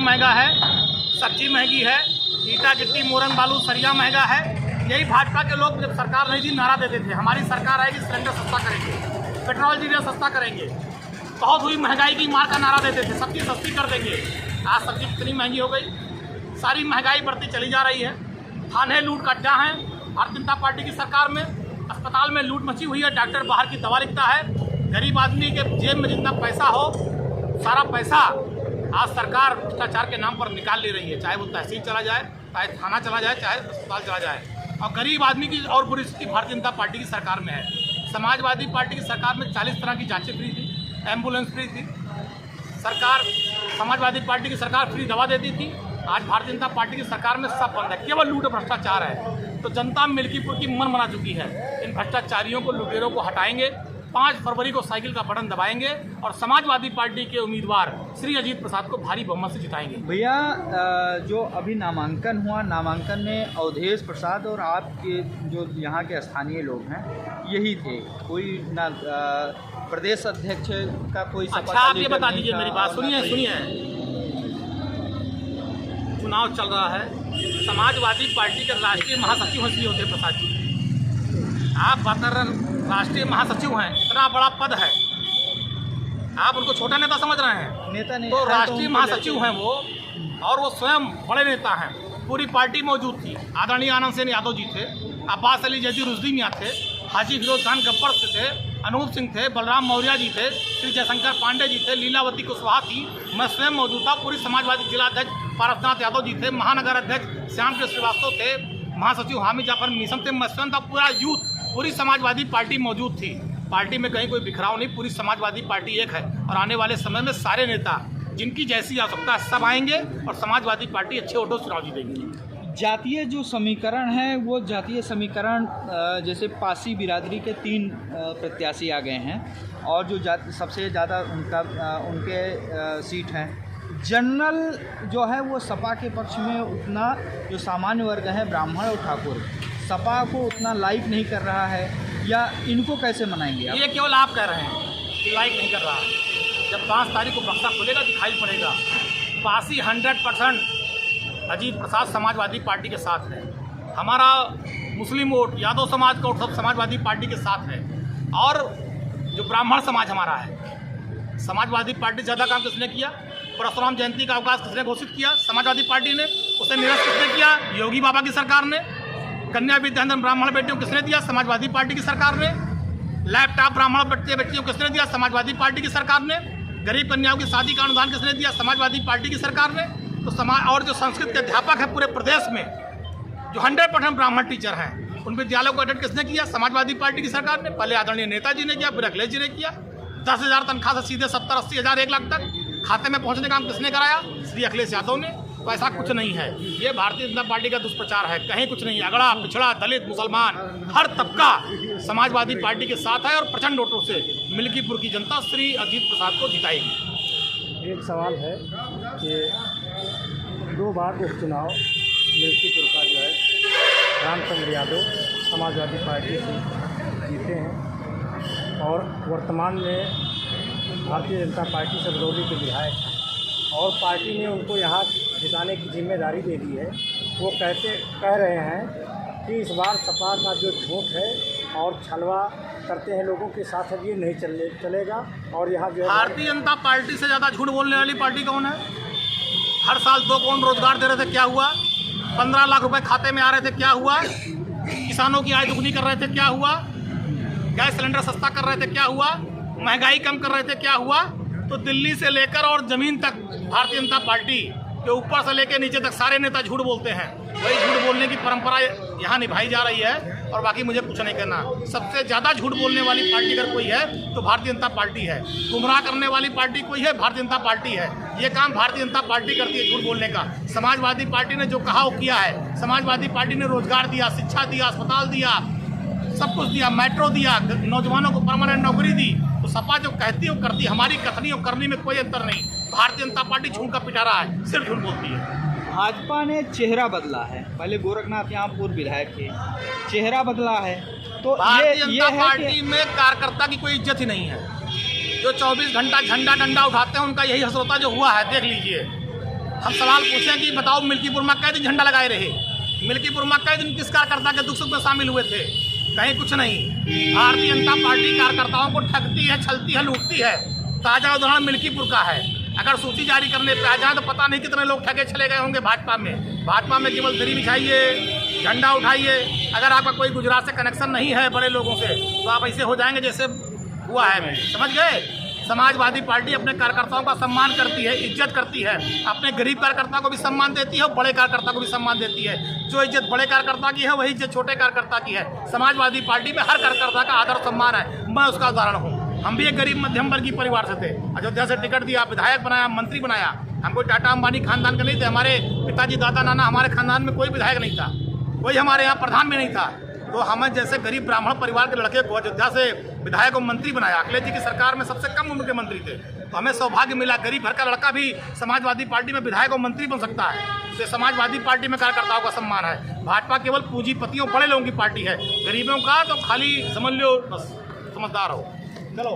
महंगा है, सब्जी महंगी है, ईटा गिट्टी मोरंग बालू सरिया महंगा है। यही भाजपा के लोग जब सरकार नहीं थी नारा देते थे, हमारी सरकार आएगी सिलेंडर सस्ता करेंगे, पेट्रोल डीजल सस्ता करेंगे, बहुत हुई महंगाई की मार का नारा देते थे, सब्जी सस्ती कर देंगे। आज सब्जी कितनी महंगी हो गई, सारी महंगाई बढ़ती चली जा रही है। थाने लूट का अड्डा है भारतीय जनता पार्टी की सरकार में, अस्पताल में लूट मची हुई है, डॉक्टर बाहर की दवा लिखता है, गरीब आदमी के जेब में जितना पैसा हो सारा पैसा आज सरकार भ्रष्टाचार के नाम पर निकाल ले रही है, चाहे वो तहसील चला जाए, चाहे थाना चला जाए, चाहे अस्पताल चला जाए। और गरीब आदमी की और बुरी स्थिति भारतीय जनता पार्टी की सरकार में है। समाजवादी पार्टी की सरकार में 40 तरह की जांचें फ्री थी, एम्बुलेंस फ्री थी, सरकार समाजवादी पार्टी की सरकार फ्री दवा देती थी। आज भारतीय जनता पार्टी की सरकार में सब बंद है, केवल लूट और भ्रष्टाचार है। तो जनता मिल्कीपुर की मन बना चुकी है, इन भ्रष्टाचारियों को, लुटेरों को हटाएंगे। 5 फरवरी को साइकिल का बटन दबाएंगे और समाजवादी पार्टी के उम्मीदवार श्री अजीत प्रसाद को भारी बहुमत से जिताएंगे। भैया, जो अभी नामांकन हुआ, नामांकन में अवधेश प्रसाद और आपके जो यहाँ के स्थानीय लोग हैं यही थे, कोई ना प्रदेश अध्यक्ष का कोई। अच्छा, आप ये बता दीजिए, मेरी बात सुनिए। चुनाव चल रहा है, समाजवादी पार्टी के राष्ट्रीय महासचिव हैं श्री अवधेश प्रसाद जी। आप बात कर रहे राष्ट्रीय महासचिव हैं, इतना बड़ा पद है, आप उनको छोटा नेता समझ रहे हैं? नेता नहीं, तो राष्ट्रीय महासचिव हैं वो, और वो स्वयं बड़े नेता हैं। पूरी पार्टी मौजूद थी, आदरणीय आनंद सेन यादव जी थे, अब्बास अली जैदी रुश्दी मियाँ थे, हाजी फिरोज खान गब्बर थे, अनूप सिंह थे, बलराम मौर्य जी थे, श्री जयशंकर पांडे जी थे, लीलावती कुशवाहा थी, मैं स्वयं मौजूद था, पूरी समाजवादी जिला अध्यक्ष पारसनाथ यादव जी थे, महानगर अध्यक्ष श्याम कृष्ण श्रीवास्तव थे, महासचिव हामिद जाफर मिशन थे, मैं स्वयं था, पूरा यूथ, पूरी समाजवादी पार्टी मौजूद थी। पार्टी में कहीं कोई बिखराव नहीं, पूरी समाजवादी पार्टी एक है। और आने वाले समय में सारे नेता जिनकी जैसी आवश्यकता है सब आएंगे और समाजवादी पार्टी अच्छे वोटों से चुनाव जीतेगी। जातीय जो समीकरण है, वो जातीय समीकरण जैसे पासी बिरादरी के 3 प्रत्याशी आ गए हैं और जो सबसे ज़्यादा उनके सीट हैं। जनरल जो है वो सपा के पक्ष में उतना, जो सामान्य वर्ग है ब्राह्मण और ठाकुर, सपा को उतना लाइक नहीं कर रहा है, या इनको कैसे मनाएंगे आप? ये केवल आप कह रहे हैं कि लाइक नहीं कर रहा है। जब 5 तारीख को बक्सा खुलेगा दिखाई पड़ेगा। पासी 100% अजीत प्रसाद समाजवादी पार्टी के साथ है। हमारा मुस्लिम वोट, यादव समाज का वोट सब समाजवादी पार्टी के साथ है। और जो ब्राह्मण समाज हमारा है, समाजवादी पार्टी ज़्यादा काम किसने किया? परशुराम जयंती का अवकाश किसने घोषित किया? समाजवादी पार्टी ने। उसे निरस्त किसने किया? योगी बाबा की सरकार ने। कन्या विद्याधन ब्राह्मण बेटियों को किसने दिया? समाजवादी पार्टी की सरकार ने। लैपटॉप ब्राह्मण बेटियों को किसने दिया? समाजवादी पार्टी की सरकार ने। गरीब कन्याओं की शादी का अनुदान किसने दिया? समाजवादी पार्टी की सरकार ने। तो समाज और जो संस्कृत के अध्यापक हैं पूरे प्रदेश में, जो 100% ब्राह्मण टीचर हैं, उन विद्यालयों को एडेड किसने किया? समाजवादी पार्टी की सरकार ने। पहले आदरणीय नेताजी ने किया, फिर अखिलेश जी ने किया। 10,000 तनख्वाह से सीधे 70-80 हज़ार 1 लाख तक खाते में पहुंचने का काम किसने कराया? श्री अखिलेश यादव ने। तो ऐसा कुछ नहीं है, ये भारतीय जनता पार्टी का दुष्प्रचार है, कहीं कुछ नहीं। अगड़ा पिछड़ा दलित मुसलमान हर तबका समाजवादी पार्टी के साथ है और प्रचंड वोटों से मिल्कीपुर की जनता श्री अजीत प्रसाद को जिताएगी। एक सवाल है कि 2 बार उपचुनाव मिल्कीपुर का जो है रामचंद्र यादव समाजवादी पार्टी से जीते हैं और वर्तमान में भारतीय जनता पार्टी से बरौली के विधायक हैं और पार्टी ने उनको यहाँ जिताने की जिम्मेदारी दे दी है। वो कह रहे हैं कि इस बार सपा का जो झूठ है और छलवा करते हैं लोगों के साथ, अब ये नहीं चलेगा। और यहाँ जो भारतीय जनता पार्टी से ज़्यादा झूठ बोलने वाली पार्टी कौन है? हर साल 2 करोड़ रोजगार दे रहे थे, क्या हुआ? 15 लाख रुपए खाते में आ रहे थे, क्या हुआ? किसानों की आय दुगनी कर रहे थे, क्या हुआ? गैस सिलेंडर सस्ता कर रहे थे, क्या हुआ? महंगाई कम कर रहे थे, क्या हुआ? तो दिल्ली से लेकर और ज़मीन तक भारतीय जनता पार्टी के ऊपर से लेकर नीचे तक सारे नेता झूठ बोलते हैं। वही झूठ बोलने की परंपरा यहाँ निभाई जा रही है और बाकी मुझे कुछ नहीं करना। सबसे ज़्यादा झूठ बोलने वाली पार्टी अगर कोई है तो भारतीय जनता पार्टी है। गुमराह करने वाली पार्टी कोई है, भारतीय जनता पार्टी है। ये काम भारतीय जनता पार्टी करती है, झूठ बोलने का। समाजवादी पार्टी ने जो कहा वो किया है। समाजवादी पार्टी ने रोजगार दिया, शिक्षा दिया, अस्पताल दिया, सब कुछ दिया, मेट्रो दिया, नौजवानों को परमानेंट नौकरी दी। तो सपा जो कहती है वो करती है। हमारी कथनी और करनी में कोई अंतर नहीं। भारतीय जनता पार्टी झूठ का पिटा रहा है, सिर्फ झूठ बोलती है। भाजपा ने चेहरा बदला है, पहले गोरखनाथ यहाँ पूर्व विधायक थे, चेहरा बदला है। तो भारतीय ये जनता पार्टी में कार्यकर्ता की कोई इज्जत ही नहीं है। जो 24 घंटा झंडा डंडा उठाते हैं उनका यही हसरता जो हुआ है, देख लीजिए। हम सवाल पूछें कि बताओ मिल्कीपुर में कै दिन झंडा लगाए रहे, मिल्कीपुर में कै दिन किस कार्यकर्ता के दुख सुख में शामिल हुए थे? कहीं कुछ नहीं। भारतीय जनता पार्टी कार्यकर्ताओं को ठगती है, छलती है, लूटती है। ताज़ा उदाहरण मिल्कीपुर का है। अगर सूची जारी करने पे आ जाए तो पता नहीं कितने लोग ठगे चले गए होंगे भाजपा में। भाजपा में केवल दरी बिछाइए, झंडा उठाइए। अगर आपका कोई गुजरात से कनेक्शन नहीं है बड़े लोगों से, तो आप ऐसे हो जाएंगे जैसे हुआ है। समझ गए? समाजवादी पार्टी अपने कार्यकर्ताओं का सम्मान करती है, इज्जत करती है, अपने गरीब कार्यकर्ता को भी सम्मान देती है और बड़े कार्यकर्ता को भी सम्मान देती है। जो इज्जत बड़े कार्यकर्ता की है वही इज्जत छोटे कार्यकर्ता की है। समाजवादी पार्टी में हर कार्यकर्ता का आदर सम्मान है। मैं उसका उदाहरण हूँ। हम भी एक गरीब मध्यम वर्गीय परिवार से थे। अयोध्या से टिकट दिया, विधायक बनाया, मंत्री बनाया। हम कोई टाटा अंबानी खानदान के नहीं थे। हमारे पिताजी दादा नाना, हमारे खानदान में कोई विधायक नहीं था, कोई हमारे यहाँ प्रधान भी नहीं था। तो हमें जैसे गरीब ब्राह्मण परिवार के लड़के को अयोध्या से विधायक और मंत्री बनाया। अखिलेश जी की सरकार में सबसे कम उम्र के मंत्री थे, तो हमें सौभाग्य मिला। गरीब घर का लड़का भी समाजवादी पार्टी में विधायक और मंत्री बन सकता है। तो समाजवादी पार्टी में कार्यकर्ताओं का सम्मान है। भाजपा केवल पूंजीपतियों, बड़े लोगों की पार्टी है। गरीबों का तो खाली समझ लो, बस समझदार हो। चलो।